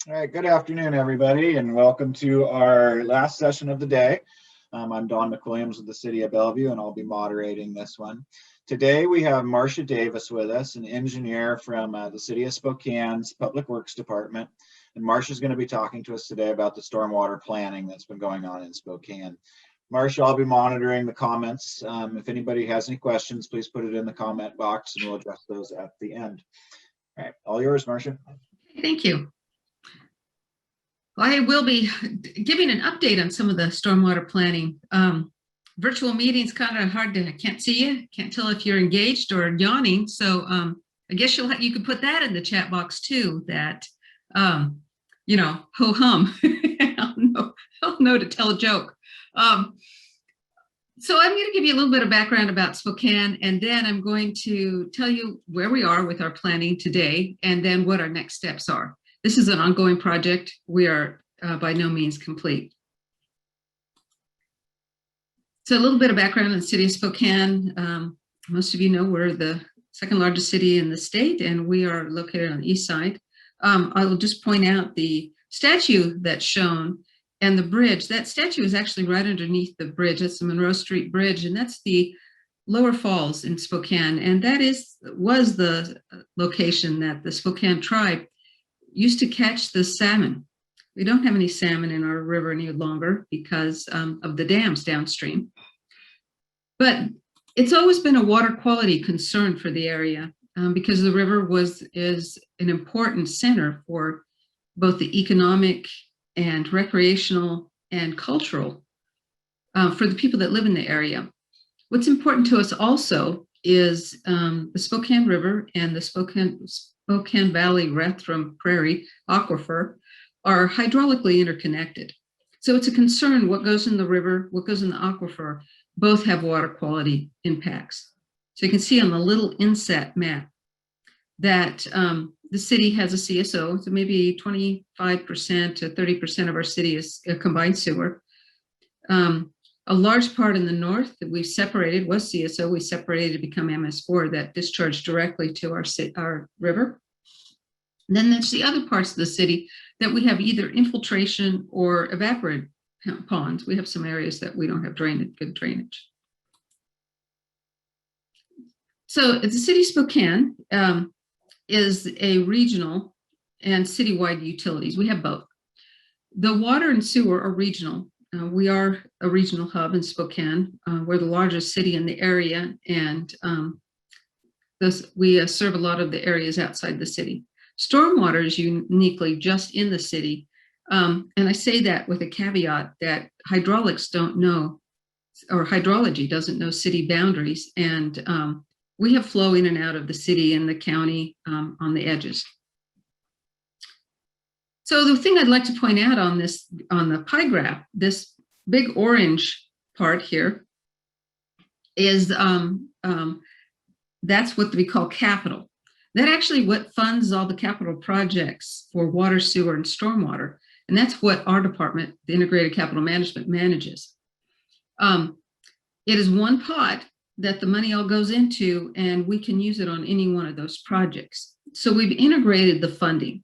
All right, good afternoon, everybody, and welcome to our last session of the day. I'm Don McWilliams with the City of Bellevue, and I'll be moderating this one. Today, we have Marcia Davis with us, an engineer from the City of Spokane's Public Works Department. And Marcia's going to be talking to us today about the stormwater planning that's been going on in Spokane. Marcia, I'll be monitoring the comments. If anybody has any questions, please put it in the comment box, and we'll address those at the end. All right, all yours, Marcia. Thank you. I will be giving an update on some of the stormwater planning. Virtual meetings kind of hard to, I can't see you, can't tell if you're engaged or yawning. So I guess you could put that in the chat box too, that, you know, ho hum, I'll know to tell a joke. So I'm going to give you a little bit of background about Spokane, and then I'm going to tell you where we are with our planning today, and then what our next steps are. This is an ongoing project. We are by no means complete. So a little bit of background on the City of Spokane. Most of you know we're the second largest city in the state, and we are located on the east side. I will just point out the statue that's shown and the bridge. That statue is actually right underneath the bridge. That's the Monroe Street Bridge, and that's the Lower Falls in Spokane. And that was the location that the Spokane tribe used to catch the salmon. We don't have any salmon in our river any longer because of the dams downstream. But it's always been a water quality concern for the area because the river is an important center for both the economic and recreational and cultural for the people that live in the area. What's important to us also is the Spokane River and the Spokane Valley Rethrop Prairie Aquifer are hydraulically interconnected. So it's a concern what goes in the river, what goes in the aquifer, both have water quality impacts. So you can see on the little inset map that the city has a CSO, so maybe 25% to 30% of our city is a combined sewer. A large part in the north that we've separated was CSO. We separated to become MS4 that discharged directly to our river. And then there's the other parts of the city that we have either infiltration or evaporate ponds. We have some areas that we don't have good drainage. So the City of Spokane is a regional and citywide utilities. We have both. The water and sewer are regional. We are a regional hub in Spokane. We're the largest city in the area, and we serve a lot of the areas outside the city. Stormwater is uniquely just in the city. And I say that with a caveat that hydraulics don't know, or hydrology doesn't know city boundaries. And we have flow in and out of the city and the county on the edges. So the thing I'd like to point out on the pie graph, this big orange part here is that's what we call capital. That actually what funds all the capital projects for water, sewer, and stormwater. And that's what our department, the Integrated Capital Management, manages. It is one pot that the money all goes into, and we can use it on any one of those projects. So we've integrated the funding.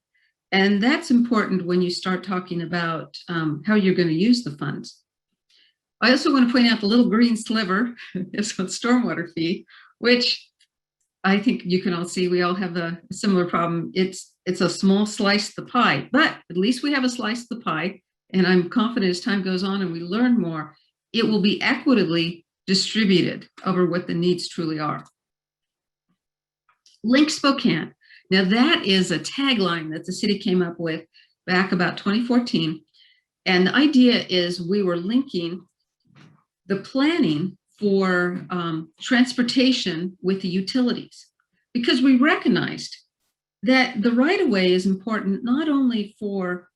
And that's important when you start talking about how you're going to use the funds. I also want to point out the little green sliver is on stormwater fee, which I think you can all see we all have a similar problem. It's a small slice of the pie, but at least we have a slice of the pie. And I'm confident as time goes on and we learn more, it will be equitably distributed over what the needs truly are. Link-Spokane. Now that is a tagline that the city came up with back about 2014. And the idea is we were linking the planning for transportation with the utilities, because we recognized that the right-of-way is important not only for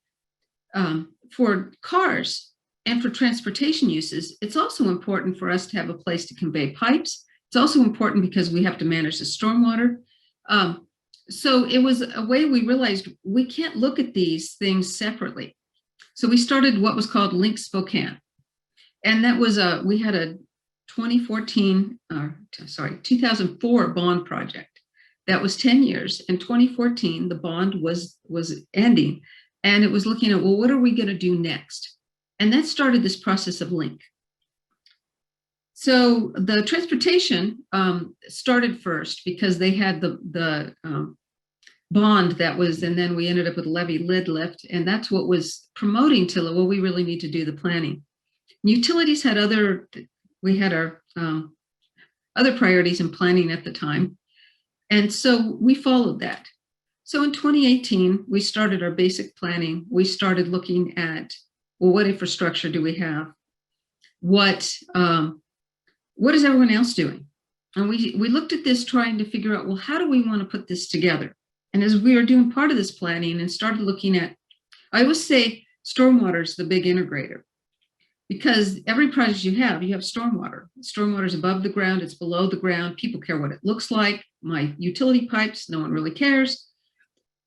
cars and for transportation uses, it's also important for us to have a place to convey pipes. It's also important because we have to manage the stormwater. So it was a way we realized we can't look at these things separately. So we started what was called Link-Spokane. And that was we had a 2004 bond project. That was 10 years. In 2014, the bond was ending. And it was looking at, well, what are we going to do next? And that started this process of Link. So the transportation started first because they had the bond that was, and then we ended up with levy lid lift, and that's what was promoting to, well, we really need to do the planning. Utilities had we had our other priorities in planning at the time, and so we followed that. So in 2018, we started our basic planning. We started looking at, well, what infrastructure do we have? What is everyone else doing? And we looked at this trying to figure out, well, how do we want to put this together? And as we were doing part of this planning and started looking at, I always say stormwater is the big integrator, because every project you have stormwater. Stormwater is above the ground, it's below the ground. People care what it looks like. My utility pipes, no one really cares.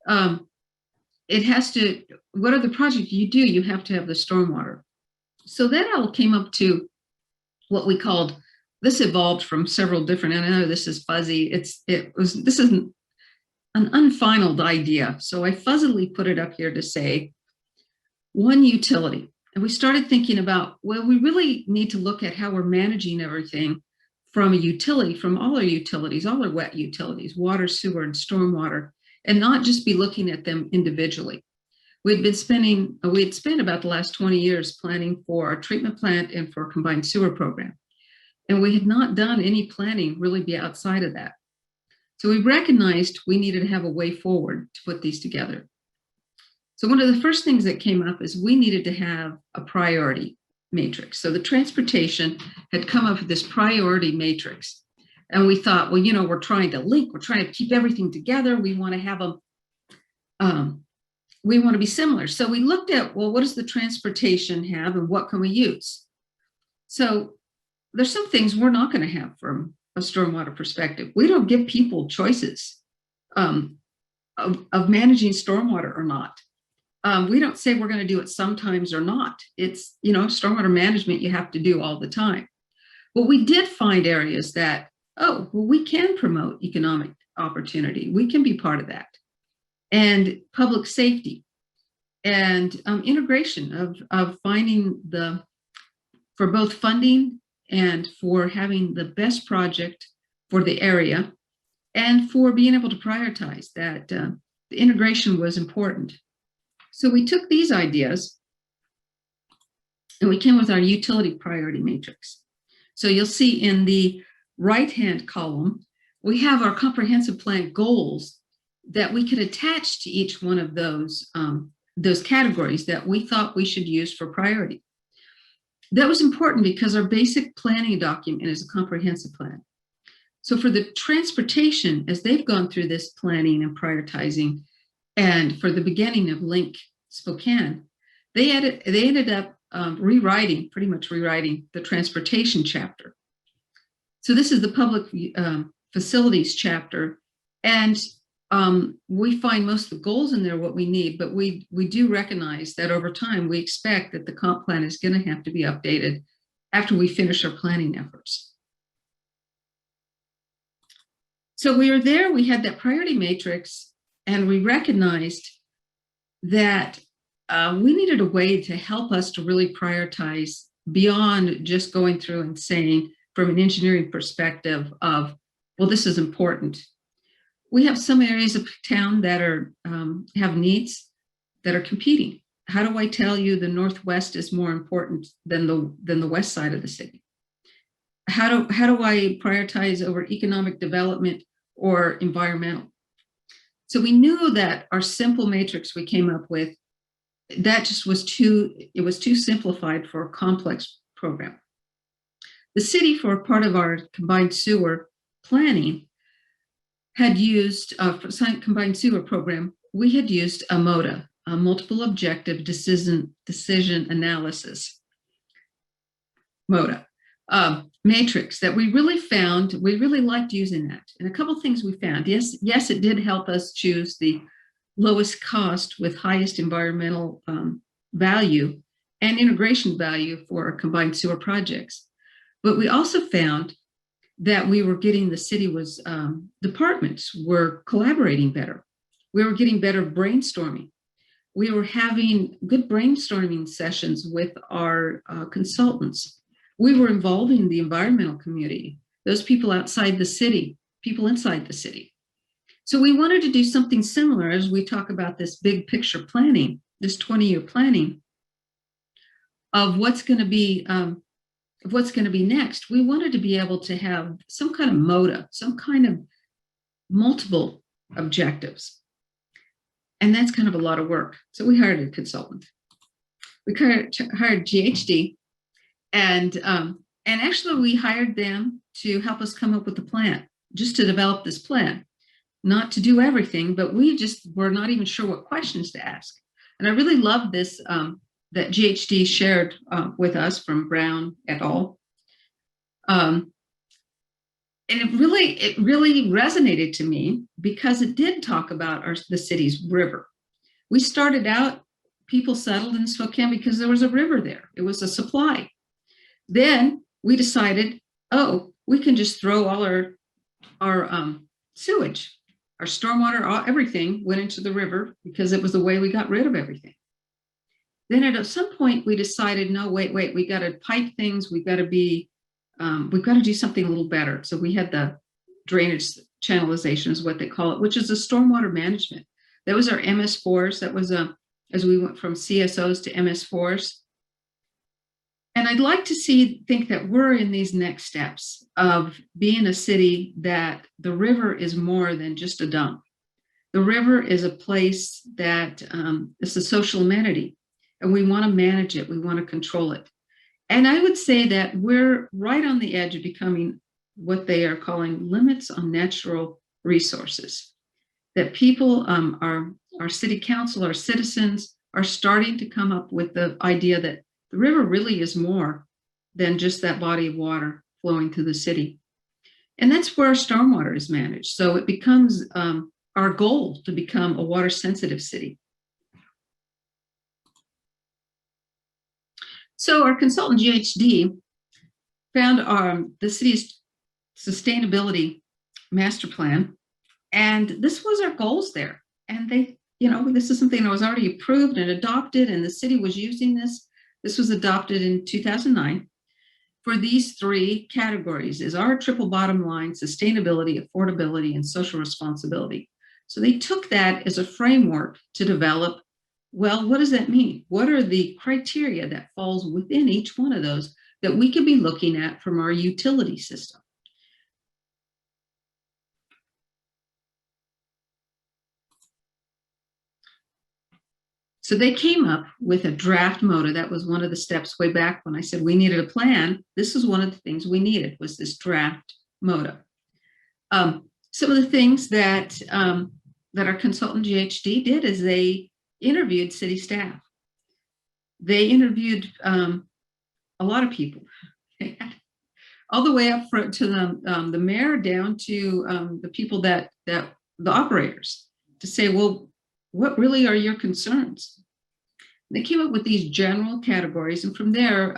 It has to, what other project you do, you have to have the stormwater. So that all came up to what we called, this evolved from several different, and I know this is fuzzy. This is an unfinalized idea. So I fuzzily put it up here to say one utility. And we started thinking about, well, we really need to look at how we're managing everything from a utility, from all our utilities, all our wet utilities, water, sewer, and stormwater, and not just be looking at them individually. We had spent about the last 20 years planning for our treatment plant and for a combined sewer program. And we had not done any planning really be outside of that. So we recognized we needed to have a way forward to put these together. So one of the first things that came up is we needed to have a priority matrix. So the transportation had come up with this priority matrix. And we thought, well, we're trying to link, we're trying to keep everything together. We want to have we want to be similar. So we looked at, well, what does the transportation have and what can we use? So there's some things we're not going to have from a stormwater perspective. We don't give people choices of managing stormwater or not. We don't say we're going to do it sometimes or not. It's, stormwater management you have to do all the time. But we did find areas that, well, we can promote economic opportunity. We can be part of that. And public safety and integration of finding for both funding and for having the best project for the area and for being able to prioritize that the integration was important. So we took these ideas and we came with our utility priority matrix. So you'll see in the right-hand column, we have our comprehensive plan goals that we could attach to each one of those categories that we thought we should use for priority. That was important because our basic planning document is a comprehensive plan. So for the transportation, as they've gone through this planning and prioritizing, and for the beginning of Link-Spokane, they ended up pretty much rewriting the transportation chapter. So this is the public facilities chapter, and we find most of the goals in there what we need, but we do recognize that over time we expect that the comp plan is going to have to be updated after we finish our planning efforts. So we were there, we had that priority matrix, and we recognized that we needed a way to help us to really prioritize beyond just going through and saying from an engineering perspective of, well, this is important. We have some areas of town that have needs that are competing. How do I tell you the Northwest is more important than the west side of the city? How do I prioritize over economic development or environmental? So we knew that our simple matrix we came up with, that just was too simplified for a complex program. The city, for part of our combined sewer planning, had used, for combined sewer program, we had used a MODA, a multiple objective decision analysis, MODA, matrix that we really found, we really liked using that. And a couple things we found, yes, it did help us choose the lowest cost with highest environmental value and integration value for combined sewer projects. But we also found that we were getting, the city was, departments were collaborating better. We were getting better brainstorming. we were having good brainstorming sessions with our consultants. We were involving the environmental community, those people outside the city, people inside the city. So we wanted to do something similar as we talk about this big picture planning, this 20-year planning of what's going to be next. We wanted to be able to have some kind of motive, some kind of multiple objectives. And that's kind of a lot of work. So we hired a consultant. We hired GHD, and actually we hired them to help us come up with the plan, just to develop this plan, not to do everything, but we just were not even sure what questions to ask. And I really love this that GHD shared with us from Brown et al. And it really resonated to me because it did talk about the city's river. We started out, people settled in Spokane because there was a river there. It was a supply. Then we decided, oh, we can just throw all our sewage, our stormwater, everything went into the river because it was the way we got rid of everything. Then at some point we decided, no, wait, we got to pipe things. We've got to do something a little better. So we had the drainage channelization is what they call it, which is the stormwater management. That was our MS4s. That was as we went from CSOs to MS4s. And I'd like to think that we're in these next steps of being a city that the river is more than just a dump. The river is a place that is a social amenity, and we want to manage it. We want to control it. And I would say that we're right on the edge of becoming what they are calling limits on natural resources. That people, our city council, our citizens are starting to come up with the idea that the river really is more than just that body of water flowing through the city. And that's where our stormwater is managed. So it becomes our goal to become a water sensitive city. So our consultant GHD found the city's sustainability master plan, and this was our goals there. And they, this is something that was already approved and adopted, and the city was using this. This was adopted in 2009 for these three categories: is our triple bottom line, sustainability, affordability, and social responsibility. So they took that as a framework to develop, well, what does that mean? What are the criteria that falls within each one of those that we could be looking at from our utility system? So they came up with a draft MOTA. That was one of the steps way back when I said we needed a plan. This is one of the things we needed, was this draft MOTA. Some of the things that our consultant GHD did is they interviewed city staff. They interviewed a lot of people, all the way up to the mayor down to the people that the operators, to say, well, what really are your concerns? They came up with these general categories, and from there,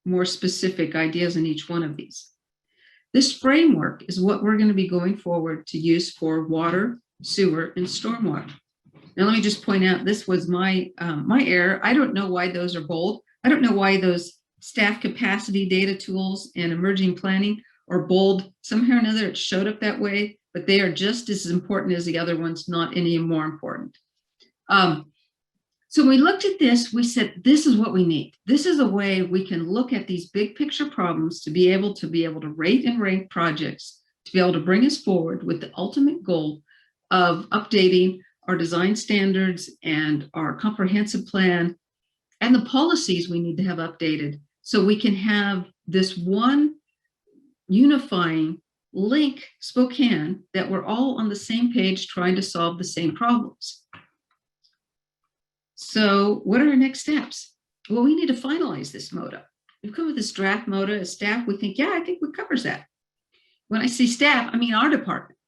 more specific ideas in each one of these. This framework is what we're going to be going forward to use for water, sewer, and stormwater. Now, let me just point out, this was my error. I don't know why those are bold. I don't know why those staff capacity data tools and emerging planning are bold. Somehow or another, it showed up that way, but they are just as important as the other ones, not any more important. So when we looked at this, we said, this is what we need. This is a way we can look at these big picture problems to be able to rate and rank projects, to be able to bring us forward with the ultimate goal of updating our design standards and our comprehensive plan and the policies we need to have updated, so we can have this one unifying Link-Spokane that we're all on the same page trying to solve the same problems. So what are our next steps? Well, we need to finalize this MOTA. We've come with this draft MOTA as staff. We think, yeah, I think it covers that. When I say staff, I mean our department.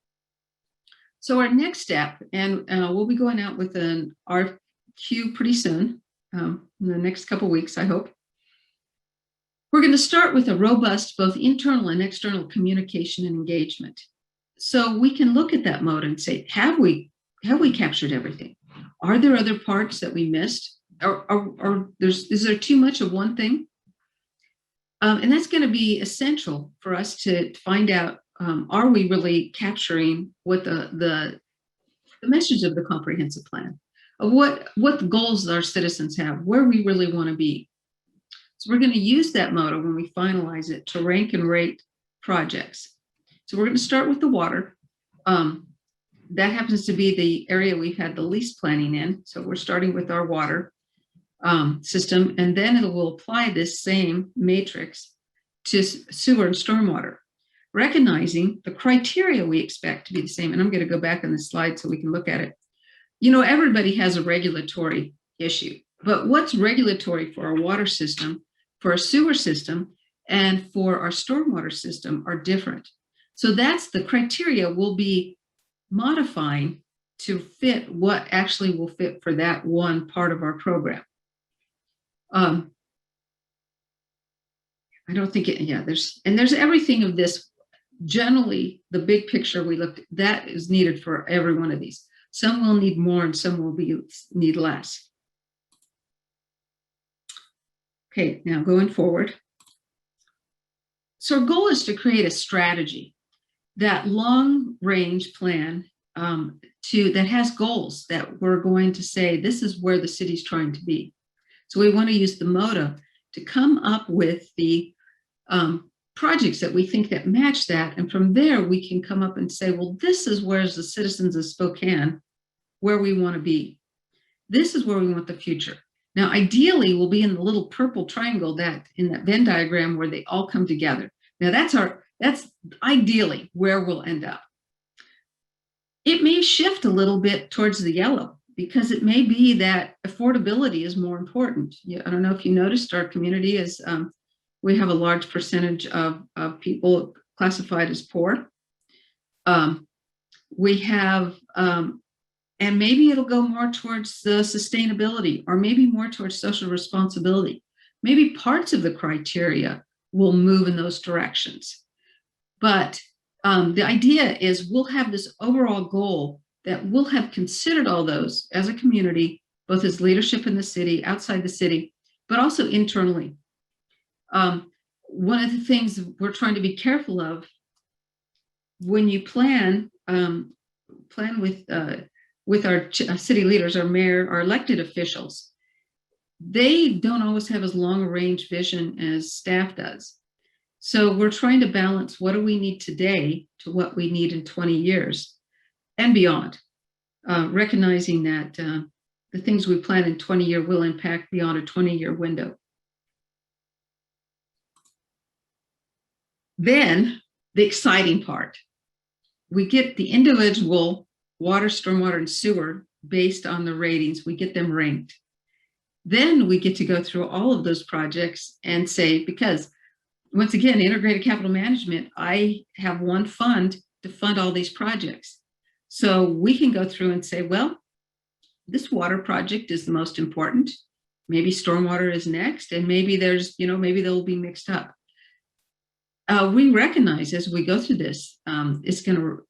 So our next step, and we'll be going out with an RFQ pretty soon, in the next couple of weeks, I hope. We're going to start with a robust, both internal and external communication and engagement. So we can look at that MOTA and say, have we captured everything? Are there other parts that we missed? Or is there too much of one thing? And that's going to be essential for us to find out, are we really capturing what the message of the comprehensive plan, of what goals our citizens have, where we really want to be. So we're going to use that motto when we finalize it to rank and rate projects. So we're going to start with the water. That happens to be the area we've had the least planning in. So we're starting with our water system, and then it will apply this same matrix to sewer and stormwater, recognizing the criteria we expect to be the same. And I'm going to go back on the slide so we can look at it. You know, everybody has a regulatory issue, but what's regulatory for our water system, for our sewer system, and for our stormwater system are different. So that's the criteria we'll be modifying to fit what actually will fit for that one part of our program. I don't think there's everything of this. Generally, the big picture we looked at, that is needed for every one of these. Some will need more and some will need less. Okay, now going forward. So our goal is to create a strategy, that long-range plan that has goals that we're going to say, this is where the city's trying to be. So we want to use the motto to come up with the projects that we think that match that. And from there, we can come up and say, well, this is where the citizens of Spokane, where we want to be. This is where we want the future. Now, ideally, we'll be in the little purple triangle that in that Venn diagram where they all come together. Now, that's ideally where we'll end up. It may shift a little bit towards the yellow because it may be that affordability is more important. I don't know if you noticed our community is, we have a large percentage of people classified as poor. We have, and maybe it'll go more towards the sustainability or maybe more towards social responsibility. Maybe parts of the criteria will move in those directions. But the idea is we'll have this overall goal that we'll have considered all those as a community, both as leadership in the city, outside the city, but also internally. One of the things we're trying to be careful of when you plan with our city leaders, our mayor, our elected officials, they don't always have as long a range vision as staff does. So we're trying to balance what do we need today to what we need in 20 years and beyond, recognizing that the things we plan in 20-year will impact beyond a 20-year window. Then the exciting part, we get the individual water, stormwater, and sewer based on the ratings, we get them ranked. Then we get to go through all of those projects and say, because once again, integrated capital management, I have one fund to fund all these projects. So we can go through and say, well, this water project is the most important. Maybe stormwater is next, and maybe there's, maybe they'll be mixed up. We recognize as we go through this, it's going to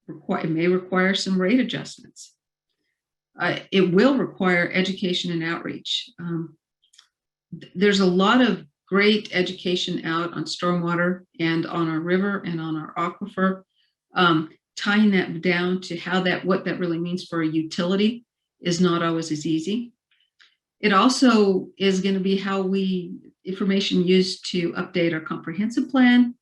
require, it may require some rate adjustments. It will require education and outreach. There's a lot of great education out on stormwater and on our river and on our aquifer, tying that down to what that really means for a utility is not always as easy. It also is going to be how information used to update our comprehensive plan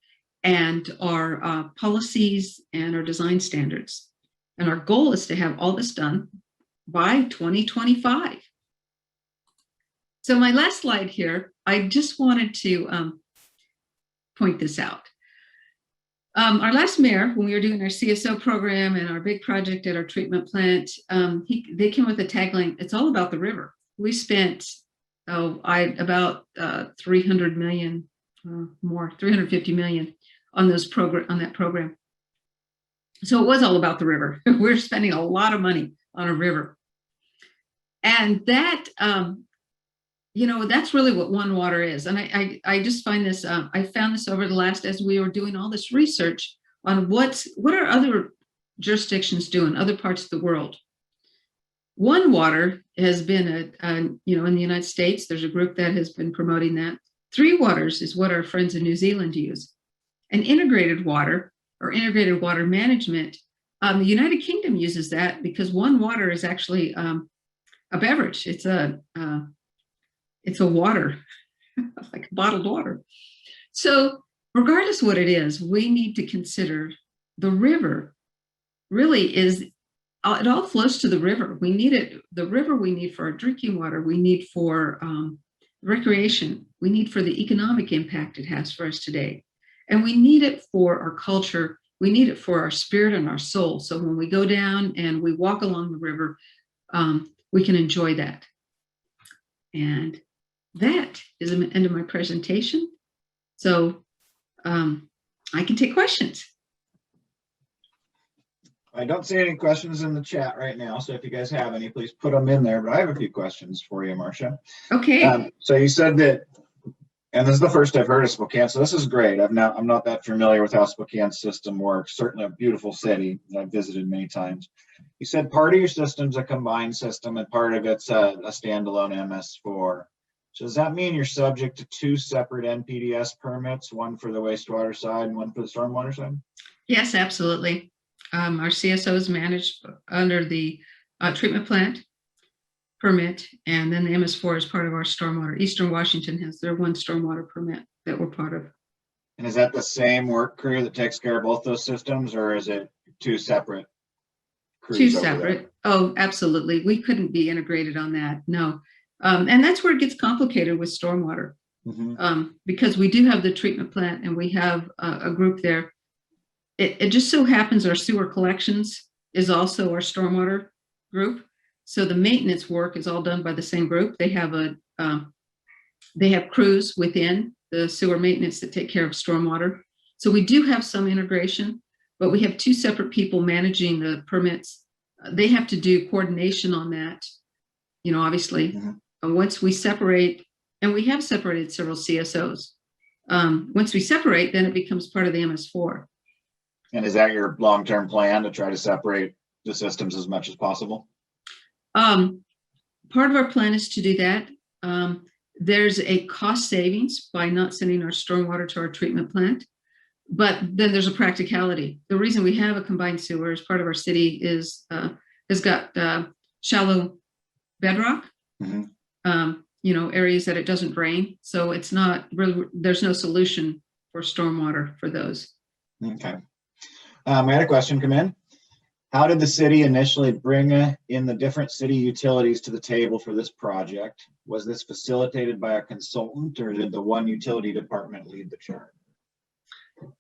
and our policies and our design standards. And our goal is to have all this done by 2025. So my last slide here, I just wanted to point this out. Our last mayor, when we were doing our CSO program and our big project at our treatment plant, they came with a tagline, it's all about the river. We spent about 300 million more, 350 million on that program. So it was all about the river. We're spending a lot of money on a river. And that, that's really what One Water is. And I just find this, I found this over the last, as we were doing all this research on what are other jurisdictions doing, other parts of the world. One Water has been in the United States, there's a group that has been promoting that. Three Waters is what our friends in New Zealand use. And integrated water or integrated water management, the United Kingdom uses that because One Water is actually a beverage. It's a water, like bottled water. So regardless of what it is, we need to consider the river really is, it all flows to the river. We need it, the river we need for our drinking water, we need for recreation, we need for the economic impact it has for us today. And we need it for our culture, we need it for our spirit and our soul. So when we go down and we walk along the river, we can enjoy that. And that is the end of my presentation. So I can take questions. I don't see any questions in the chat right now, so if you guys have any, please put them in there. But I have a few questions for you, Marcia. Okay. So you said that, and this is the first I've heard of Spokane, so this is great. I'm not that familiar with how Spokane's system works. Certainly a beautiful city that I've visited many times. You said part of your system's a combined system and part of it's a standalone MS4. So does that mean you're subject to two separate NPDES permits, one for the wastewater side and one for the stormwater side? Yes, absolutely. Our CSO is managed under the treatment plant permit, and then the MS4 is part of our stormwater. Eastern Washington has their one stormwater permit that we're part of. And is that the same work crew that takes care of both those systems, or is it two separate crews? Two separate. Oh, absolutely. We couldn't be integrated on that. No. And that's where it gets complicated with stormwater. Because we do have the treatment plant and we have a group there. It just so happens our sewer collections is also our stormwater group. So the maintenance work is all done by the same group. They have crews within the sewer maintenance that take care of stormwater. So we do have some integration, but we have two separate people managing the permits. They have to do coordination on that, obviously. Once we separate, and we have separated several CSOs. Once we separate, then it becomes part of the MS4. And is that your long-term plan, to try to separate the systems as much as possible? Part of our plan is to do that. There's a cost savings by not sending our stormwater to our treatment plant, but then there's a practicality. The reason we have a combined sewer as part of our city is has got shallow bedrock, areas that it doesn't drain. So it's not really, there's no solution for stormwater for those. Okay. I had a question come in. How did the city initially bring in the different city utilities to the table for this project? Was this facilitated by a consultant, or did the one utility department lead the charge?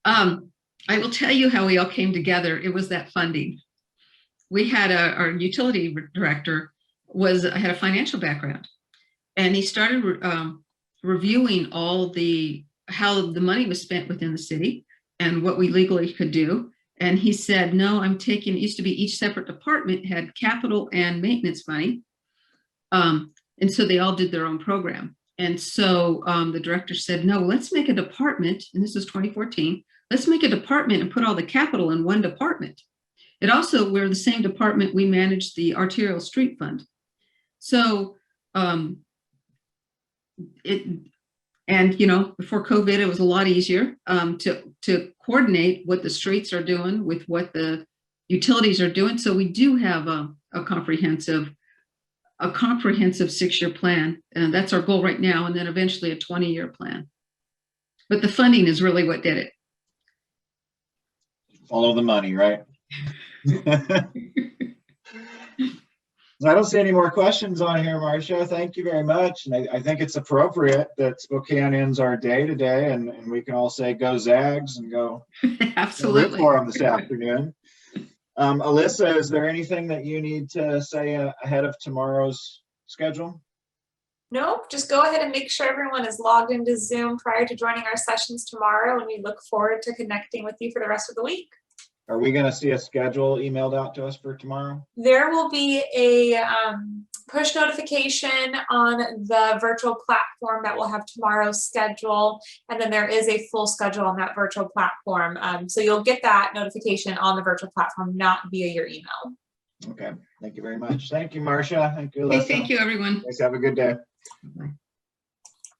I will tell you how we all came together. It was that funding. We had our utility director had a financial background, and he started reviewing how the money was spent within the city and what we legally could do. And he said, no, it used to be each separate department had capital and maintenance money. And so they all did their own program. And so the director said, no, let's make a department. And this is 2014. Let's make a department and put all the capital in one department. We're the same department, we manage the arterial street fund. So before COVID, it was a lot easier to coordinate what the streets are doing with what the utilities are doing. So we do have a comprehensive 6-year plan, and that's our goal right now. And then eventually a 20-year plan. But the funding is really what did it. Follow the money, right? I don't see any more questions on here, Marcia. Thank you very much. And I think it's appropriate that Spokane ends our day today, and we can all say go Zags and go absolutely root for them this afternoon. Alyssa, is there anything that you need to say ahead of tomorrow's schedule? Nope, just go ahead and make sure everyone is logged into Zoom prior to joining our sessions tomorrow, and we look forward to connecting with you for the rest of the week. Are we going to see a schedule emailed out to us for tomorrow? There will be a push notification on the virtual platform that will have tomorrow's schedule. And then there is a full schedule on that virtual platform. So you'll get that notification on the virtual platform, not via your email. Okay, thank you very much. Thank you, Marcia. Thank you, Okay, Alyssa. thank you, everyone. Guys, have a good day. Bye.